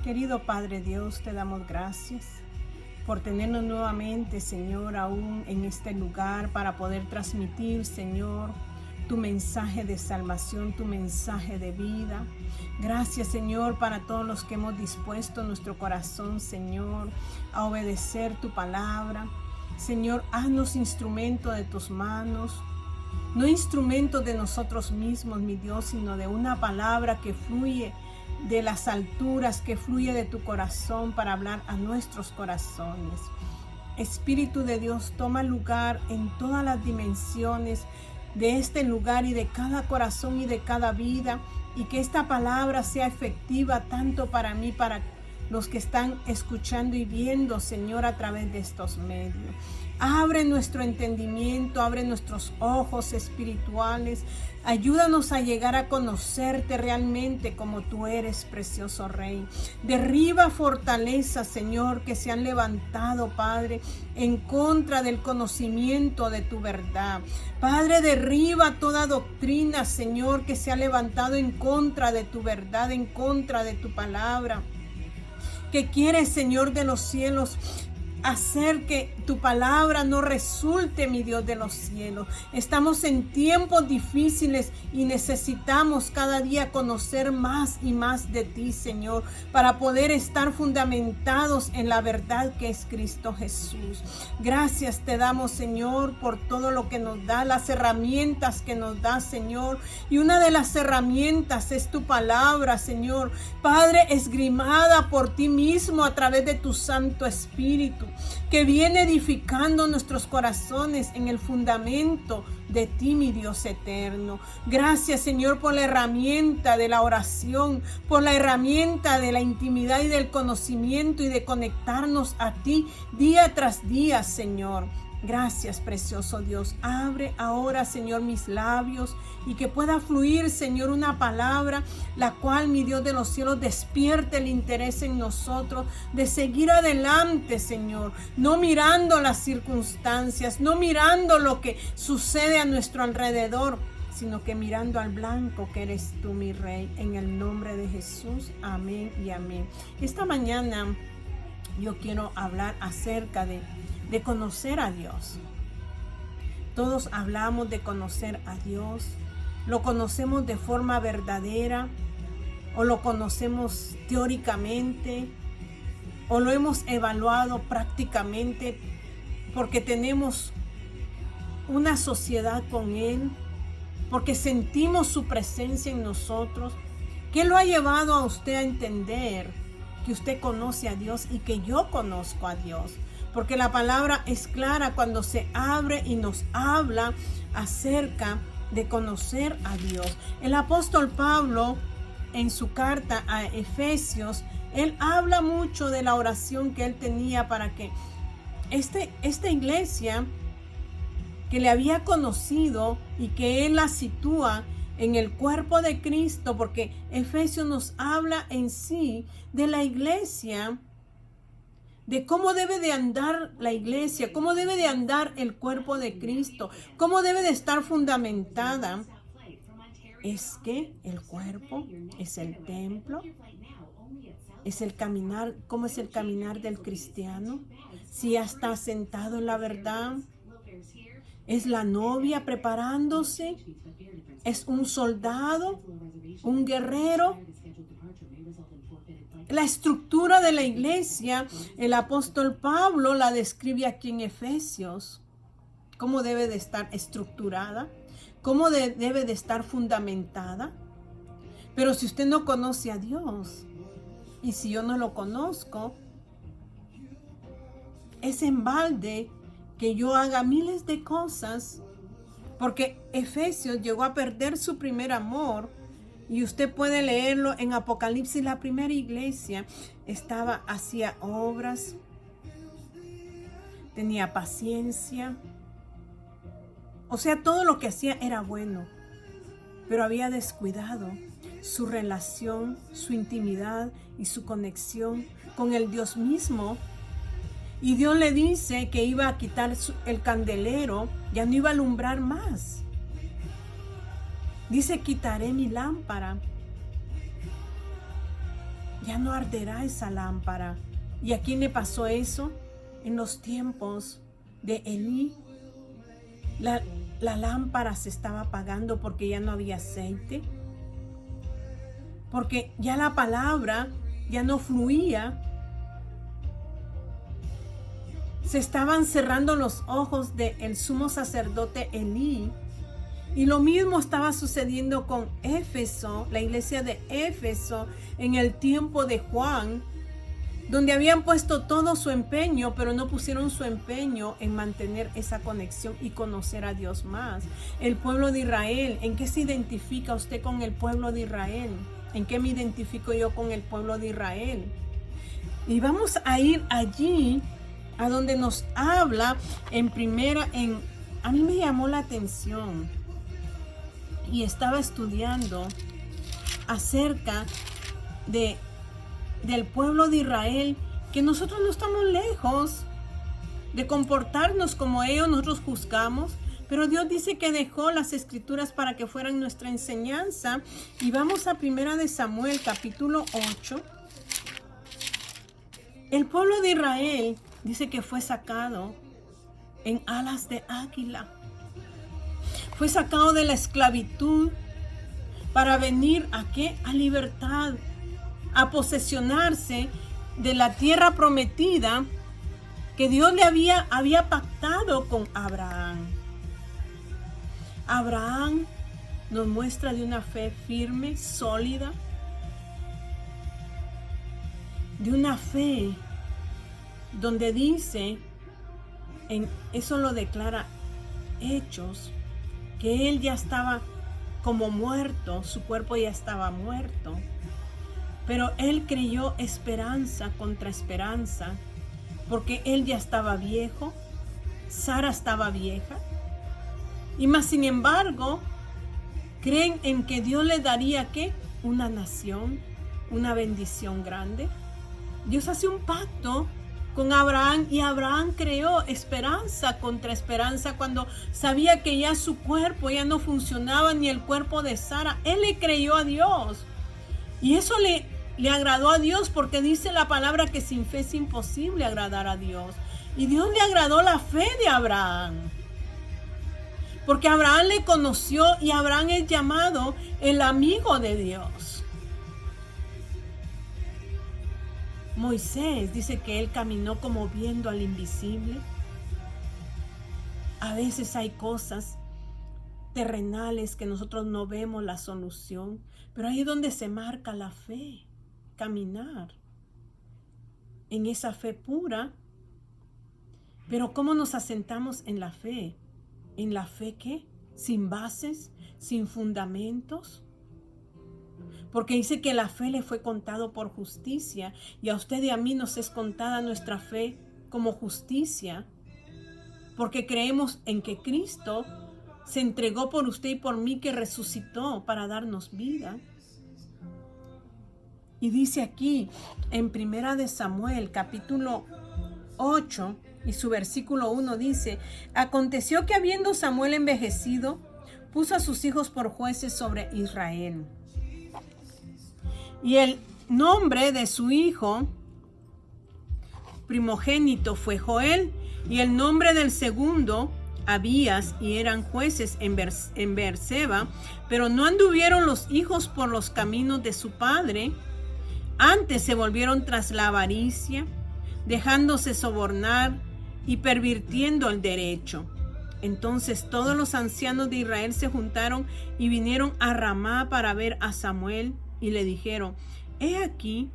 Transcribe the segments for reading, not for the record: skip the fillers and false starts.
Querido Padre Dios, te damos gracias por tenernos nuevamente, Señor, aún en este lugar para poder transmitir, Señor, tu mensaje de salvación, tu mensaje de vida. Gracias, Señor, para todos los que hemos dispuesto nuestro corazón, Señor, a obedecer tu palabra. Señor, haznos instrumento de tus manos, no instrumento de nosotros mismos, mi Dios, sino de una palabra que fluye de las alturas, que fluye de tu corazón para hablar a nuestros corazones. Espíritu de Dios, toma lugar en todas las dimensiones de este lugar y de cada corazón y de cada vida, y que esta palabra sea efectiva tanto para mí, para los que están escuchando y viendo, Señor, a través de estos medios. Abre nuestro entendimiento, abre nuestros ojos espirituales. Ayúdanos a llegar a conocerte realmente como tú eres, precioso Rey. Derriba fortalezas, Señor, que se han levantado, Padre, en contra del conocimiento de tu verdad. Padre, derriba toda doctrina, Señor, que se ha levantado en contra de tu verdad, en contra de tu palabra. Que quieres, Señor de los cielos, hacer que tu palabra no resulte, mi Dios de los cielos. Estamos en tiempos difíciles y necesitamos cada día conocer más y más de ti, Señor, para poder estar fundamentados en la verdad que es Cristo Jesús. Gracias te damos, Señor, por todo lo que nos da, las herramientas que nos da, Señor. Y una de las herramientas es tu palabra, Señor. Padre, esgrimada por ti mismo a través de tu Santo Espíritu, que viene edificando nuestros corazones en el fundamento de ti, mi Dios eterno. Gracias, Señor, por la herramienta de la oración, por la herramienta de la intimidad y del conocimiento y de conectarnos a ti día tras día, Señor. Gracias, precioso Dios. Abre ahora, Señor, mis labios y que pueda fluir, Señor, una palabra, la cual, mi Dios de los cielos, despierte el interés en nosotros de seguir adelante, Señor, no mirando las circunstancias, no mirando lo que sucede a nuestro alrededor, sino que mirando al blanco que eres tú, mi Rey, en el nombre de Jesús. Amén y amén. Esta mañana yo quiero hablar acerca de conocer a Dios. Todos hablamos de conocer a Dios. ¿Lo conocemos de forma verdadera o lo conocemos teóricamente o lo hemos evaluado prácticamente porque tenemos una sociedad con Él, porque sentimos su presencia en nosotros? ¿Qué lo ha llevado a usted a entender que usted conoce a Dios y que yo conozco a Dios? Porque la palabra es clara cuando se abre y nos habla acerca de conocer a Dios. El apóstol Pablo, en su carta a Efesios, él habla mucho de la oración que él tenía para que esta iglesia que le había conocido y que él la sitúa en el cuerpo de Cristo, porque Efesios nos habla en sí de la iglesia, de cómo debe de andar la iglesia, cómo debe de andar el cuerpo de Cristo, cómo debe de estar fundamentada. Es que el cuerpo es el templo, es el caminar. ¿Cómo es el caminar del cristiano? Si ya está sentado en la verdad, es la novia preparándose, es un soldado, un guerrero. La estructura de la iglesia, el apóstol Pablo la describe aquí en Efesios. ¿Cómo debe de estar estructurada? ¿Cómo debe de estar fundamentada? Pero si usted no conoce a Dios, y si yo no lo conozco, es en balde que yo haga miles de cosas, porque Efesios llegó a perder su primer amor. Y usted puede leerlo en Apocalipsis. La primera iglesia hacía obras, tenía paciencia. O sea, todo lo que hacía era bueno, pero había descuidado su relación, su intimidad y su conexión con el Dios mismo. Y Dios le dice que iba a quitar el candelero, ya no iba a alumbrar más. Dice, quitaré mi lámpara. ya no arderá esa lámpara. ¿Y a quién le pasó eso? En los tiempos de Elí, la lámpara se estaba apagando porque ya no había aceite, porque ya la palabra ya no fluía. Se estaban cerrando los ojos del sumo sacerdote Elí. Y lo mismo estaba sucediendo con Éfeso, la iglesia de Éfeso, en el tiempo de Juan, donde habían puesto todo su empeño, pero no pusieron su empeño en mantener esa conexión y conocer a Dios más. El pueblo de Israel, ¿en qué se identifica usted con el pueblo de Israel? ¿En qué me identifico yo con el pueblo de Israel? Y vamos a ir allí a donde nos habla a mí me llamó la atención y estaba estudiando acerca del pueblo de Israel, que nosotros no estamos lejos de comportarnos como ellos. Nosotros juzgamos, pero Dios dice que dejó las escrituras para que fueran nuestra enseñanza. Y vamos a 1 Samuel capítulo 8. El pueblo de Israel dice que fue sacado en alas de águila. Fue sacado de la esclavitud para venir ¿a qué? A libertad, a posesionarse de la tierra prometida que Dios le había pactado con Abraham. Abraham nos muestra de una fe firme, sólida, de una fe donde dice, eso lo declara Hechos, que él ya estaba como muerto, su cuerpo ya estaba muerto, pero él creyó esperanza contra esperanza, porque él ya estaba viejo, Sara estaba vieja, y más sin embargo, creen en que Dios le daría ¿qué? Una nación, una bendición grande. Dios hace un pacto con Abraham y Abraham creó esperanza contra esperanza cuando sabía que ya su cuerpo ya no funcionaba, ni el cuerpo de Sara. Él le creyó a Dios y eso le agradó a Dios, porque dice la palabra que sin fe es imposible agradar a Dios. Y Dios le agradó la fe de Abraham, porque Abraham le conoció y Abraham es llamado el amigo de Dios. Moisés dice que él caminó como viendo al invisible. A veces hay cosas terrenales que nosotros no vemos la solución, pero ahí es donde se marca la fe, caminar en esa fe pura. Pero ¿cómo nos asentamos en la fe? ¿En la fe qué? ¿Sin bases? ¿Sin fundamentos? Porque dice que la fe le fue contado por justicia, y a usted y a mí nos es contada nuestra fe como justicia, porque creemos en que Cristo se entregó por usted y por mí, que resucitó para darnos vida. Y dice aquí en 1 Samuel capítulo 8 y su versículo 1 dice: aconteció que habiendo Samuel envejecido, puso a sus hijos por jueces sobre Israel. Y el nombre de su hijo primogénito fue Joel, y el nombre del segundo Abías, y eran jueces en Beerseba. Pero no anduvieron los hijos por los caminos de su padre, antes se volvieron tras la avaricia, dejándose sobornar y pervirtiendo el derecho. Entonces todos los ancianos de Israel se juntaron y vinieron a Ramá para ver a Samuel, y le dijeron: he aquí,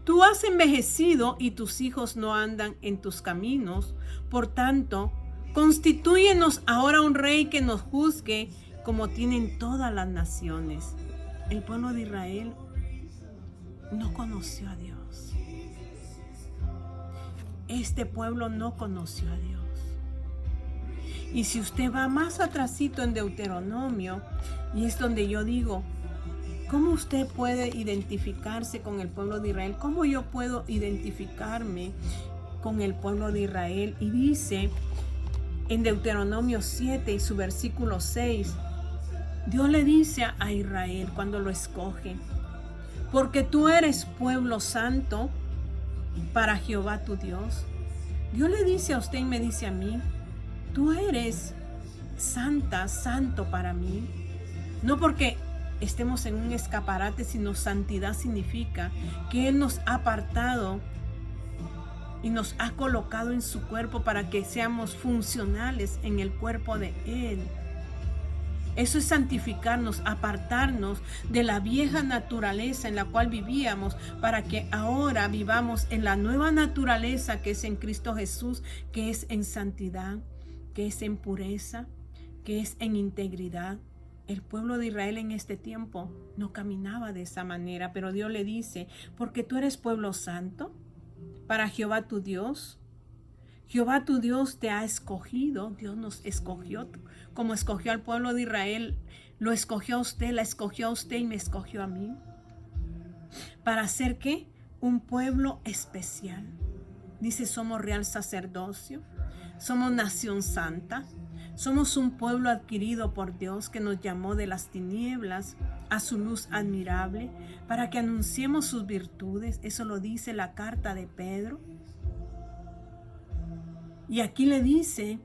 tú has envejecido y tus hijos no andan en tus caminos. Por tanto, constitúyenos ahora un rey que nos juzgue como tienen todas las naciones. El pueblo de Israel no conoció a Dios. Este pueblo no conoció a Dios. Y si usted va más atrasito en Deuteronomio, y es donde yo digo, ¿cómo usted puede identificarse con el pueblo de Israel? ¿Cómo yo puedo identificarme con el pueblo de Israel? Y dice en Deuteronomio 7 y su versículo 6, Dios le dice a Israel cuando lo escoge: porque tú eres pueblo santo para Jehová tu Dios. Dios le dice a usted y me dice a mí, tú eres santa, santo para mí. No porque estemos en un escaparate, sino santidad significa que Él nos ha apartado y nos ha colocado en su cuerpo para que seamos funcionales en el cuerpo de Él. Eso es santificarnos, apartarnos de la vieja naturaleza en la cual vivíamos para que ahora vivamos en la nueva naturaleza que es en Cristo Jesús, que es en santidad, que es en pureza, que es en integridad. El pueblo de Israel en este tiempo no caminaba de esa manera, pero Dios le dice, porque tú eres pueblo santo para Jehová tu Dios. Jehová tu Dios te ha escogido, Dios nos escogió, como escogió al pueblo de Israel, lo escogió a usted, la escogió a usted y me escogió a mí. ¿Para ser qué? Un pueblo especial. Dice, somos real sacerdocio, somos nación santa, somos un pueblo adquirido por Dios que nos llamó de las tinieblas a su luz admirable, para que anunciemos sus virtudes. Eso lo dice la carta de Pedro. Y aquí le dice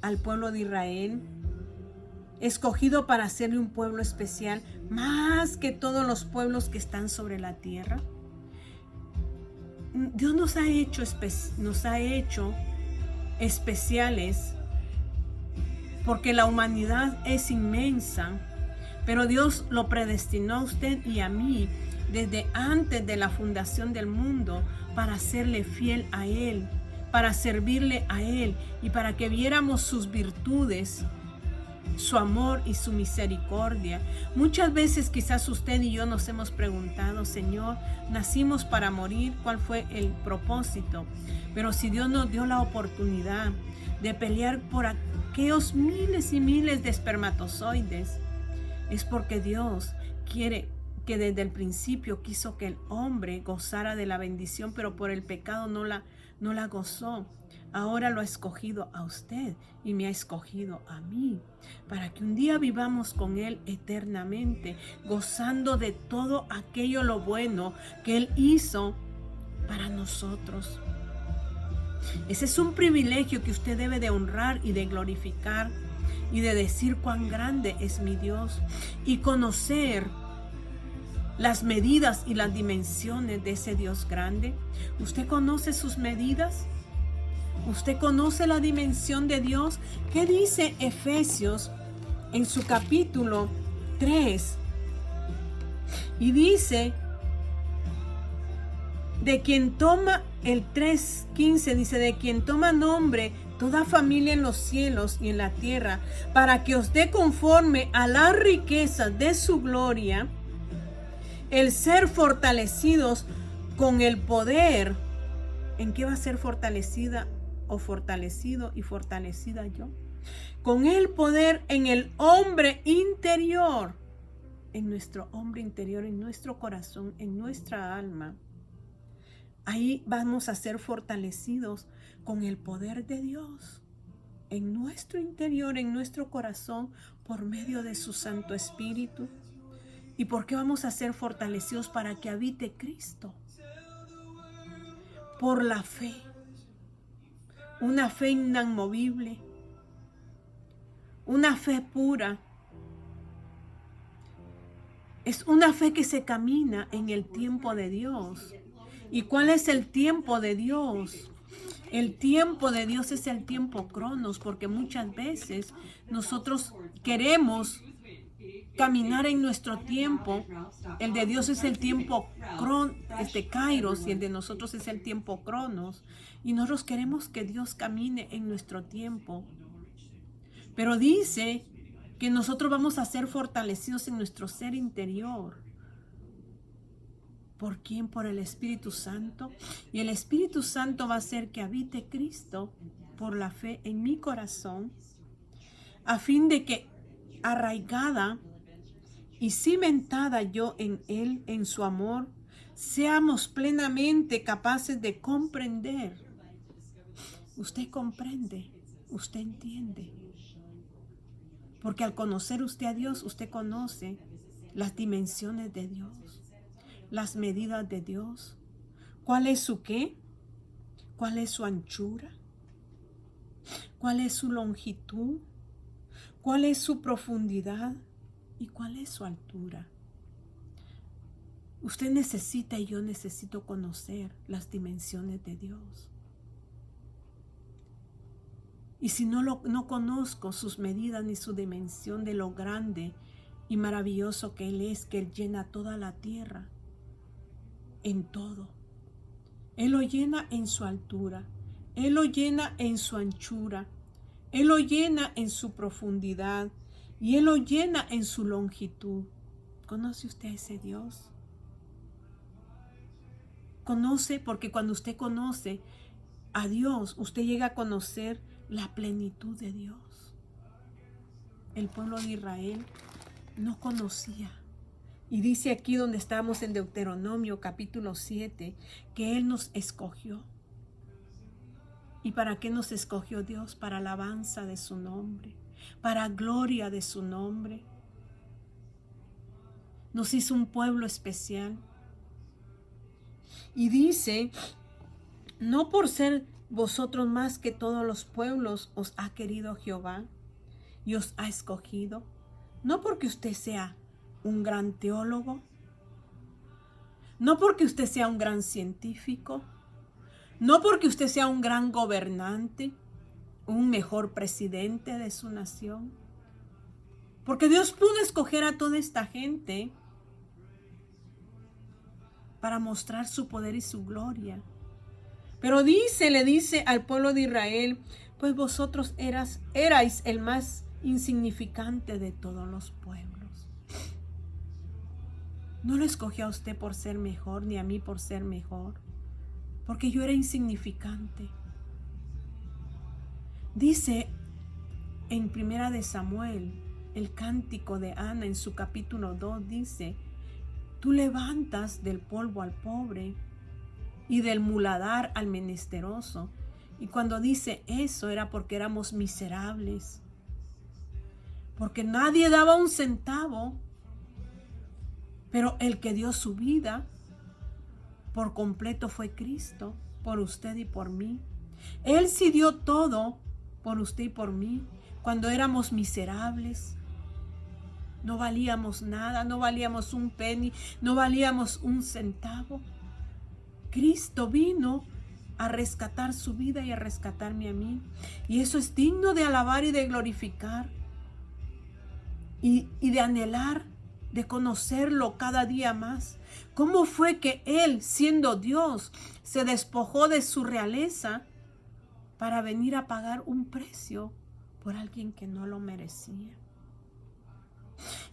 al pueblo de Israel, escogido para hacerle un pueblo especial, más que todos los pueblos que están sobre la tierra. Dios nos ha hecho especiales porque la humanidad es inmensa, pero Dios lo predestinó a usted y a mí desde antes de la fundación del mundo para serle fiel a Él, para servirle a Él y para que viéramos sus virtudes, su amor y su misericordia. Muchas veces quizás usted y yo nos hemos preguntado, Señor, nacimos para morir, ¿cuál fue el propósito? Pero si Dios nos dio la oportunidad de pelear por aquellos miles y miles de espermatozoides, es porque Dios quiere que desde el principio quiso que el hombre gozara de la bendición, pero por el pecado no la gozó. Ahora lo ha escogido a usted y me ha escogido a mí, para que un día vivamos con Él eternamente, gozando de todo aquello lo bueno que Él hizo para nosotros. Ese es un privilegio que usted debe de honrar y de glorificar y de decir cuán grande es mi Dios y conocer las medidas y las dimensiones de ese Dios grande. ¿Usted conoce sus medidas? ¿Usted conoce la dimensión de Dios? ¿Qué dice Efesios en su capítulo 3? Y dice, de quien toma, el 3:15 dice, de quien toma nombre toda familia en los cielos y en la tierra, para que os dé conforme a las riquezas de su gloria, el ser fortalecidos con el poder. ¿En qué va a ser fortalecida o fortalecido y fortalecida yo? Con el poder en el hombre interior, en nuestro hombre interior, en nuestro corazón, en nuestra alma. Ahí vamos a ser fortalecidos con el poder de Dios en nuestro interior, en nuestro corazón, por medio de su Santo Espíritu. ¿Y por qué vamos a ser fortalecidos? Para que habite Cristo. Por la fe. Una fe inamovible. Una fe pura. Es una fe que se camina en el tiempo de Dios. ¿Y cuál es el tiempo de Dios? El tiempo de Dios es el tiempo cronos, porque muchas veces nosotros queremos caminar en nuestro tiempo. El de Dios es el tiempo kairos y el de nosotros es el tiempo cronos. Y nosotros queremos que Dios camine en nuestro tiempo. Pero dice que nosotros vamos a ser fortalecidos en nuestro ser interior. ¿Por quién? Por el Espíritu Santo. Y el Espíritu Santo va a hacer que habite Cristo por la fe en mi corazón, a fin de que arraigada y cimentada yo en Él, en su amor, seamos plenamente capaces de comprender. Usted comprende, usted entiende. Porque al conocer usted a Dios, usted conoce las dimensiones de Dios. las medidas de Dios? ¿Cuál es su qué? ¿Cuál es su anchura? ¿Cuál es su longitud? ¿Cuál es su profundidad? ¿Y cuál es su altura? Usted necesita y yo necesito conocer las dimensiones de Dios. Y si no conozco sus medidas ni su dimensión de lo grande y maravilloso que Él es, que Él llena toda la tierra, en todo. Él lo llena en su altura, Él lo llena en su anchura, Él lo llena en su profundidad y Él lo llena en su longitud. ¿Conoce usted a ese Dios? Conoce, porque cuando usted conoce a Dios, usted llega a conocer la plenitud de Dios. El pueblo de Israel no conocía. Y dice aquí donde estamos en Deuteronomio capítulo 7, que Él nos escogió. ¿Y para qué nos escogió Dios? Para alabanza de su nombre, para gloria de su nombre. Nos hizo un pueblo especial. Y dice, no por ser vosotros más que todos los pueblos os ha querido Jehová y os ha escogido, no porque usted sea un gran teólogo, no porque usted sea un gran científico, no porque usted sea un gran gobernante, un mejor presidente de su nación, porque Dios pudo escoger a toda esta gente para mostrar su poder y su gloria. Pero le dice al pueblo de Israel, pues vosotros erais el más insignificante de todos los pueblos. No lo escogió a usted por ser mejor, ni a mí por ser mejor, porque yo era insignificante. Dice en Primera de Samuel, el cántico de Ana en su capítulo 2, dice, tú levantas del polvo al pobre y del muladar al menesteroso. Y cuando dice eso era porque éramos miserables, porque nadie daba un centavo, pero el que dio su vida por completo fue Cristo, por usted y por mí. Él sí dio todo por usted y por mí, cuando éramos miserables. No valíamos nada, no valíamos un penny, no valíamos un centavo. Cristo vino a rescatar su vida y a rescatarme a mí. Y eso es digno de alabar y de glorificar y de anhelar, de conocerlo cada día más. ¿Cómo fue que Él, siendo Dios, se despojó de su realeza para venir a pagar un precio por alguien que no lo merecía?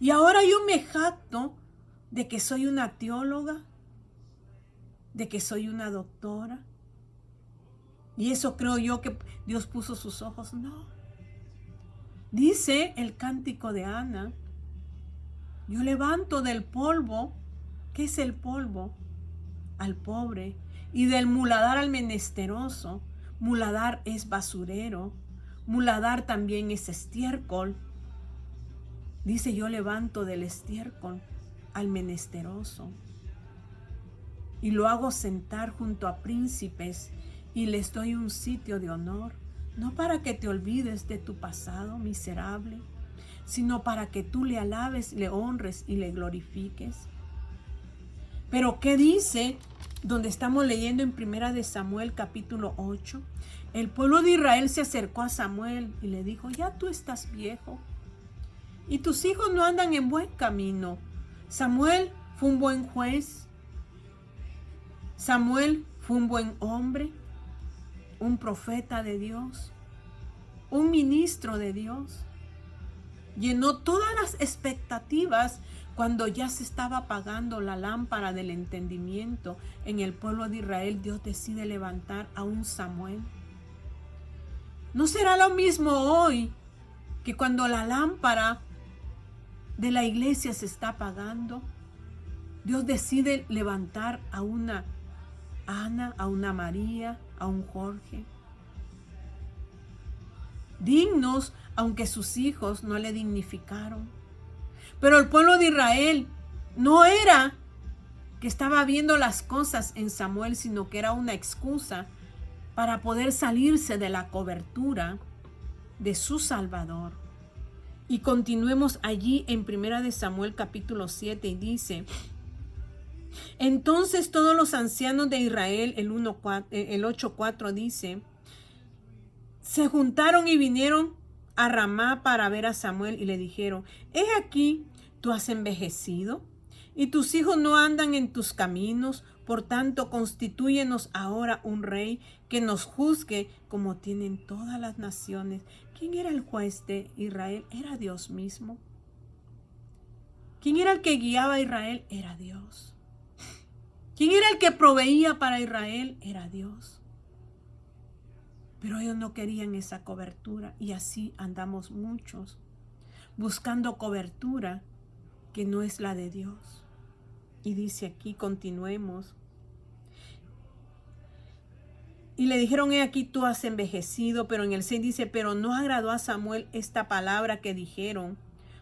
Y ahora yo me jacto de que soy una teóloga, de que soy una doctora. Y eso creo yo que Dios puso sus ojos. No. Dice el cántico de Ana, yo levanto del polvo. ¿Qué es el polvo? Al pobre. Y del muladar al menesteroso. Muladar es basurero. Muladar también es estiércol. Dice, yo levanto del estiércol al menesteroso. Y lo hago sentar junto a príncipes y les doy un sitio de honor. No para que te olvides de tu pasado miserable, sino para que tú le alabes, le honres y le glorifiques. Pero ¿qué dice? Donde estamos leyendo en Primera de Samuel capítulo 8. El pueblo de Israel se acercó a Samuel y le dijo, ya tú estás viejo y tus hijos no andan en buen camino. Samuel fue un buen juez. Samuel fue un buen hombre, un profeta de Dios, un ministro de Dios. Llenó todas las expectativas cuando ya se estaba apagando la lámpara del entendimiento en el pueblo de Israel. Dios decide levantar a un Samuel. ¿No será lo mismo hoy que cuando la lámpara de la iglesia se está apagando, Dios decide levantar a una Ana, a una María, a un Jorge? Dignos, aunque sus hijos no le dignificaron. Pero el pueblo de Israel no era que estaba viendo las cosas en Samuel, sino que era una excusa para poder salirse de la cobertura de su Salvador. Y continuemos allí en 1 Samuel capítulo 7 y dice: entonces todos los ancianos de Israel, el 8:4 dice, se juntaron y vinieron a Ramá para ver a Samuel y le dijeron: he aquí, tú has envejecido y tus hijos no andan en tus caminos, por tanto constitúyenos ahora un rey que nos juzgue como tienen todas las naciones. ¿Quién era el juez de Israel? Era Dios mismo. ¿Quién era el que guiaba a Israel? Era Dios. ¿Quién era el que proveía para Israel? Era Dios. Pero ellos no querían esa cobertura y así andamos muchos, buscando cobertura que no es la de Dios. Y dice aquí, continuemos. Y le dijeron: he aquí, tú has envejecido. Pero en el 6 dice: pero no agradó a Samuel esta palabra que dijeron.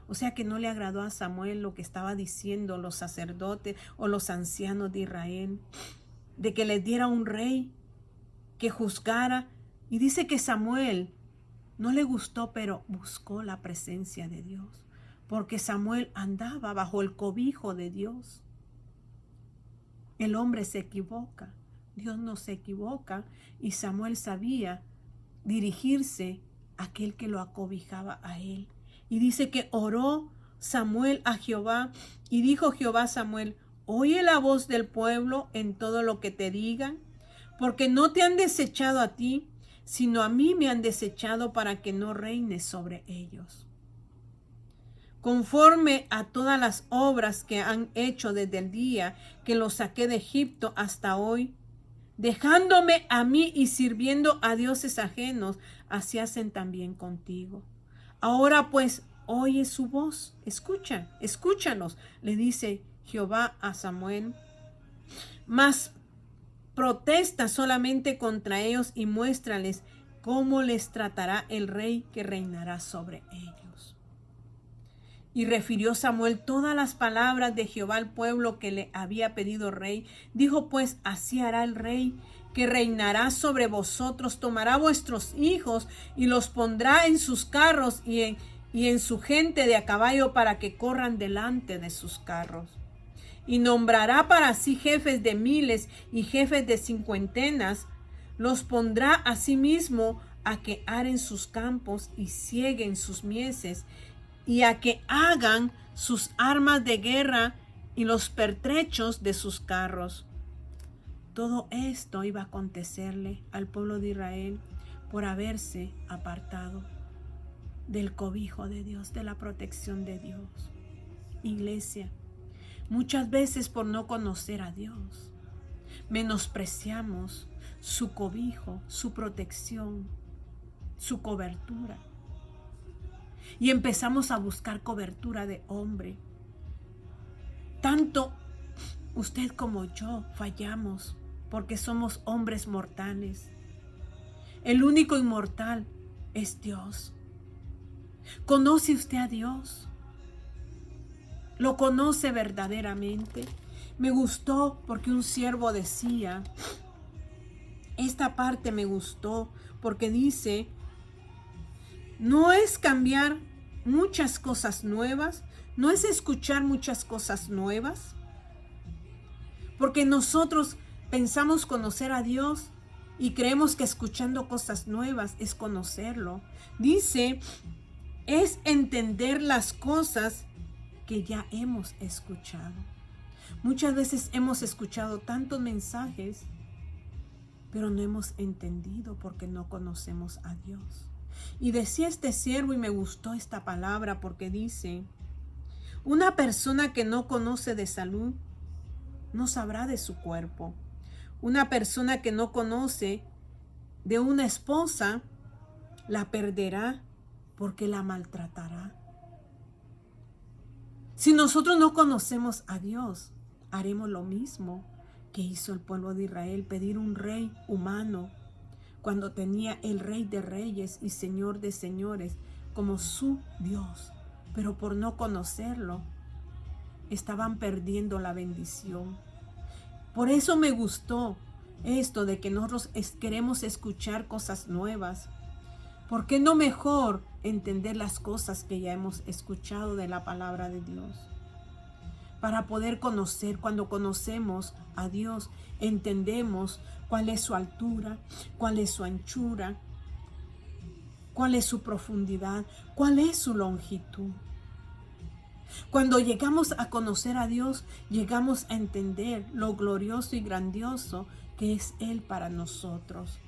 O sea que no le agradó a Samuel lo que estaba diciendo los sacerdotes o los ancianos de Israel, de que les diera un rey que juzgara. Y dice que Samuel no le gustó, pero buscó la presencia de Dios, porque Samuel andaba bajo el cobijo de Dios. El hombre se equivoca, Dios no se equivoca, y Samuel sabía dirigirse a aquel que lo acobijaba a él. Y dice que oró Samuel a Jehová, y dijo Jehová a Samuel: oye la voz del pueblo en todo lo que te digan, porque no te han desechado a ti, sino a mí me han desechado para que no reines sobre ellos. Conforme a todas las obras que han hecho desde el día que los saqué de Egipto hasta hoy, dejándome a mí y sirviendo a dioses ajenos, así hacen también contigo. Ahora pues, oye su voz, escúchanos, le dice Jehová a Samuel. Mas protesta solamente contra ellos y muéstrales cómo les tratará el rey que reinará sobre ellos. Y refirió Samuel todas las palabras de Jehová al pueblo que le había pedido rey. Dijo pues: así hará el rey que reinará sobre vosotros, tomará vuestros hijos y los pondrá en sus carros y en su gente de a caballo para que corran delante de sus carros. Y nombrará para sí jefes de miles y jefes de cincuentenas. Los pondrá a sí mismo a que aren sus campos y sieguen sus mieses, y a que hagan sus armas de guerra y los pertrechos de sus carros. Todo esto iba a acontecerle al pueblo de Israel por haberse apartado del cobijo de Dios, de la protección de Dios. Iglesia, muchas veces por no conocer a Dios, menospreciamos su cobijo, su protección, su cobertura. Y empezamos a buscar cobertura de hombre. Tanto usted como yo fallamos porque somos hombres mortales. El único inmortal es Dios. ¿Conoce usted a Dios? ¿Lo conoce verdaderamente? Me gustó porque un siervo decía, esta parte me gustó porque dice: no es cambiar muchas cosas nuevas, no es escuchar muchas cosas nuevas, porque nosotros pensamos conocer a Dios y creemos que escuchando cosas nuevas es conocerlo. Dice, es entender las cosas que ya hemos escuchado. Muchas veces hemos escuchado tantos mensajes, pero no hemos entendido porque no conocemos a Dios. Y decía este siervo, y me gustó esta palabra porque dice: una persona que no conoce de salud no sabrá de su cuerpo. Una persona que no conoce de una esposa la perderá porque la maltratará. Si nosotros no conocemos a Dios, haremos lo mismo que hizo el pueblo de Israel, pedir un rey humano, cuando tenía el Rey de Reyes y Señor de Señores como su Dios. Pero por no conocerlo, estaban perdiendo la bendición. Por eso me gustó esto de que nosotros queremos escuchar cosas nuevas. ¿Por qué no mejor entender las cosas que ya hemos escuchado de la palabra de Dios? Para poder conocer, cuando conocemos a Dios, entendemos cuál es su altura, cuál es su anchura, cuál es su profundidad, cuál es su longitud. Cuando llegamos a conocer a Dios, llegamos a entender lo glorioso y grandioso que es Él para nosotros.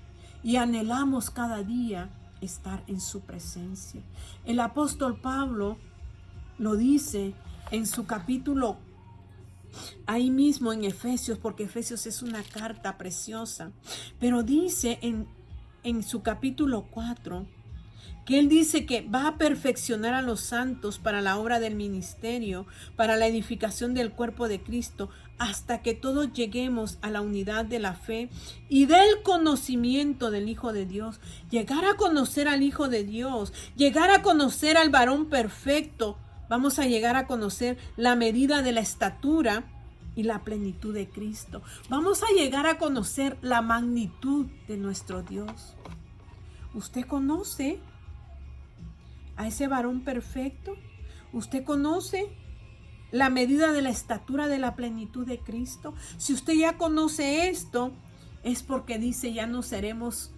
Y anhelamos cada día estar en su presencia. El apóstol Pablo lo dice en su capítulo, ahí mismo en Efesios, porque Efesios es una carta preciosa, pero dice en su capítulo 4, que él dice que va a perfeccionar a los santos para la obra del ministerio, para la edificación del cuerpo de Cristo, hasta que todos lleguemos a la unidad de la fe y del conocimiento del Hijo de Dios. Llegar a conocer al Hijo de Dios, llegar a conocer al varón perfecto, vamos a llegar a conocer la medida de la estatura y la plenitud de Cristo. Vamos a llegar a conocer la magnitud de nuestro Dios. ¿Usted conoce a ese varón perfecto? ¿Usted conoce la medida de la estatura de la plenitud de Cristo? Si usted ya conoce esto, es porque dice, ya no seremos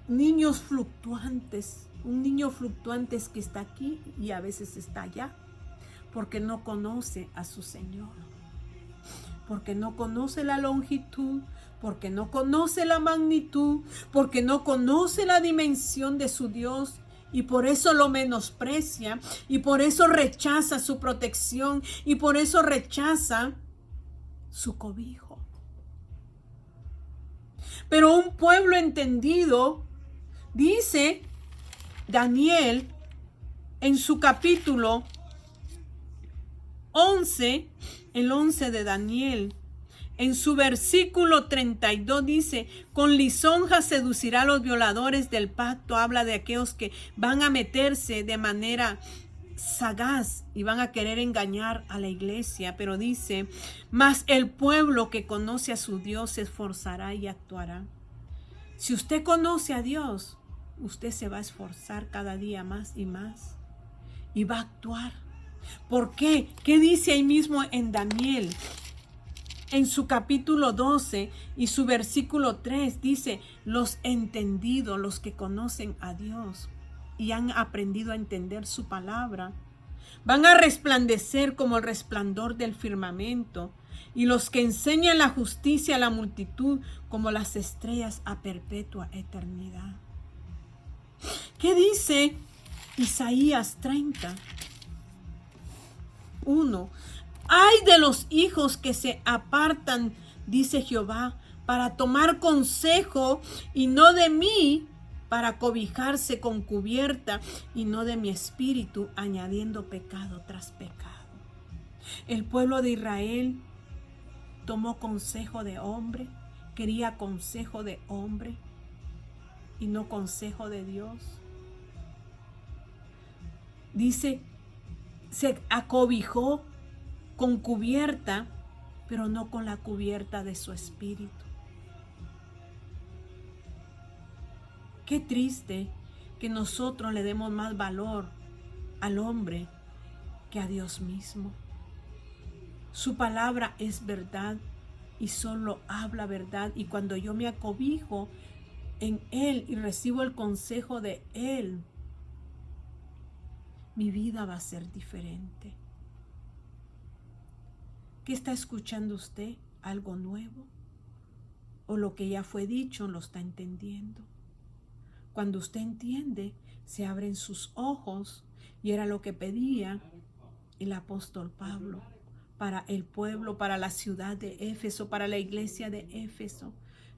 niños fluctuantes. Un niño fluctuante es que está aquí y a veces está allá, porque no conoce a su Señor, porque no conoce la longitud, porque no conoce la magnitud, porque no conoce la dimensión de su Dios. Y por eso lo menosprecia, y por eso rechaza su protección, y por eso rechaza su cobijo. Pero un pueblo entendido, dice Daniel en su capítulo 11, el 11 de Daniel, en su versículo 32 dice, con lisonja seducirá a los violadores del pacto. Habla de aquellos que van a meterse de manera sagaz y van a querer engañar a la iglesia. Pero dice, mas el pueblo que conoce a su Dios se esforzará y actuará. Si usted conoce a Dios, usted se va a esforzar cada día más y más y va a actuar. ¿Por qué? ¿Qué dice ahí mismo en Daniel? En su capítulo 12 y su versículo 3 dice, los entendidos, los que conocen a Dios y han aprendido a entender su palabra, van a resplandecer como el resplandor del firmamento, y los que enseñan la justicia a la multitud como las estrellas a perpetua eternidad. ¿Qué dice Isaías 30:1? Ay de los hijos que se apartan, dice Jehová, para tomar consejo y no de mí, para cobijarse con cubierta y no de mi espíritu, añadiendo pecado tras pecado. El pueblo de Israel tomó consejo de hombre, quería consejo de hombre y no consejo de Dios. Dice, se acobijó con cubierta, pero no con la cubierta de su espíritu. Qué triste que nosotros le demos más valor al hombre que a Dios mismo. Su palabra es verdad y solo habla verdad. Y cuando yo me acobijo en Él y recibo el consejo de Él, mi vida va a ser diferente. ¿Qué está escuchando usted? ¿Algo nuevo? ¿O lo que ya fue dicho lo está entendiendo? Cuando usted entiende, se abren sus ojos, y era lo que pedía el apóstol Pablo para el pueblo, para la ciudad de Éfeso, para la iglesia de Éfeso,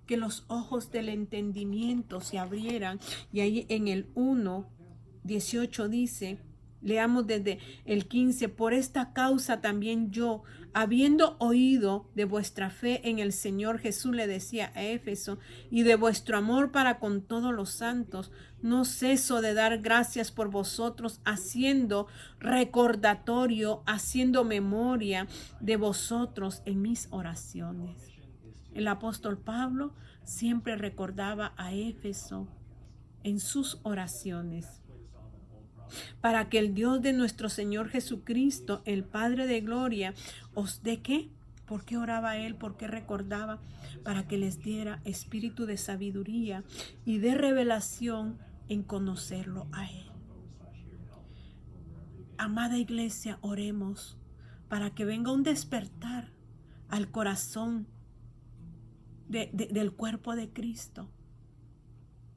que los ojos del entendimiento se abrieran. Y ahí en el 1:18 dice, Leamos desde el 15. Por esta causa también yo, habiendo oído de vuestra fe en el Señor Jesús, le decía a Éfeso, y de vuestro amor para con todos los santos, no ceso de dar gracias por vosotros, haciendo recordatorio, haciendo memoria de vosotros en mis oraciones. El apóstol Pablo siempre recordaba a Éfeso en sus oraciones, para que el Dios de nuestro Señor Jesucristo, el Padre de gloria, os dé ¿qué? ¿Por qué oraba él? ¿Por qué recordaba? Para que les diera espíritu de sabiduría y de revelación en conocerlo a él. Amada iglesia, oremos para que venga un despertar al corazón del cuerpo de Cristo,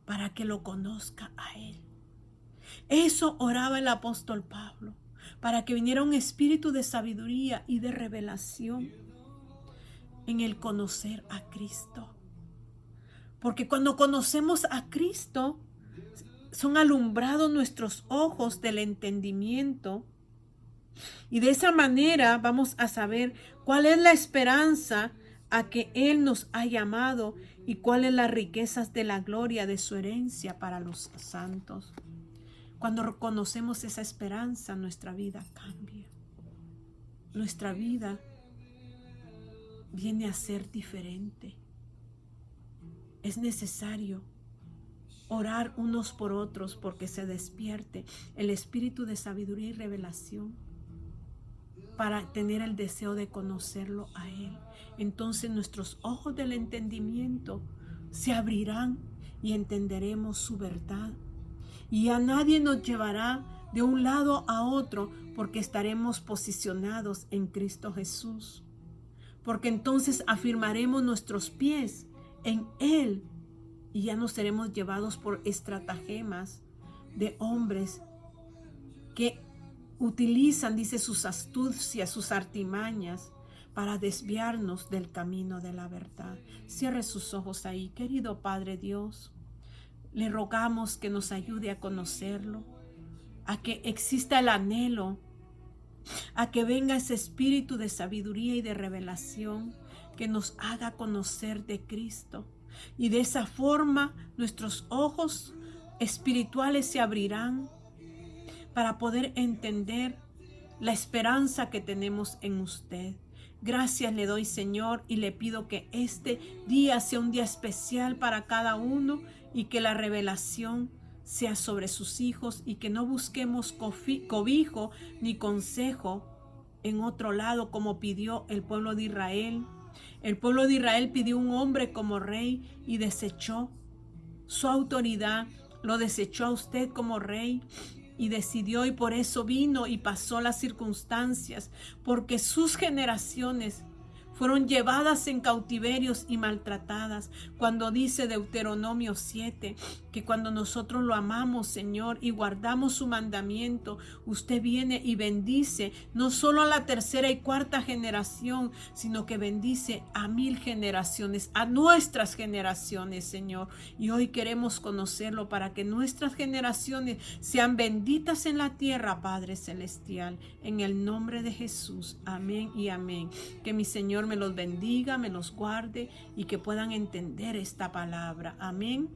para que lo conozca a él. Eso oraba el apóstol Pablo, para que viniera un espíritu de sabiduría y de revelación en el conocer a Cristo. Porque cuando conocemos a Cristo, son alumbrados nuestros ojos del entendimiento. Y de esa manera vamos a saber cuál es la esperanza a que Él nos ha llamado y cuáles las riquezas de la gloria de su herencia para los santos. Cuando reconocemos esa esperanza, nuestra vida cambia. Nuestra vida viene a ser diferente. Es necesario orar unos por otros porque se despierte el espíritu de sabiduría y revelación para tener el deseo de conocerlo a Él. Entonces nuestros ojos del entendimiento se abrirán y entenderemos su verdad. Y a nadie nos llevará de un lado a otro porque estaremos posicionados en Cristo Jesús. Porque entonces afirmaremos nuestros pies en Él y ya no seremos llevados por estratagemas de hombres que utilizan, dice, sus astucias, sus artimañas para desviarnos del camino de la verdad. Cierre sus ojos ahí, querido Padre Dios. Le rogamos que nos ayude a conocerlo, a que exista el anhelo, a que venga ese espíritu de sabiduría y de revelación que nos haga conocer de Cristo. Y de esa forma nuestros ojos espirituales se abrirán para poder entender la esperanza que tenemos en usted. Gracias le doy, Señor, y le pido que este día sea un día especial para cada uno y que la revelación sea sobre sus hijos y que no busquemos cobijo ni consejo en otro lado como pidió el pueblo de Israel. El pueblo de Israel pidió un hombre como rey y desechó su autoridad, lo desechó a usted como rey. Y decidió, y por eso vino y pasó las circunstancias, porque sus generaciones fueron llevadas en cautiverios y maltratadas. Cuando dice Deuteronomio 7, que cuando nosotros lo amamos, Señor, y guardamos su mandamiento, usted viene y bendice no solo a la tercera y cuarta generación, sino que bendice a 1000 generaciones, a nuestras generaciones, Señor. Y hoy queremos conocerlo para que nuestras generaciones sean benditas en la tierra, Padre Celestial. En el nombre de Jesús. Amén y amén. Que mi Señor me los bendiga, me los guarde y que puedan entender esta palabra. Amén.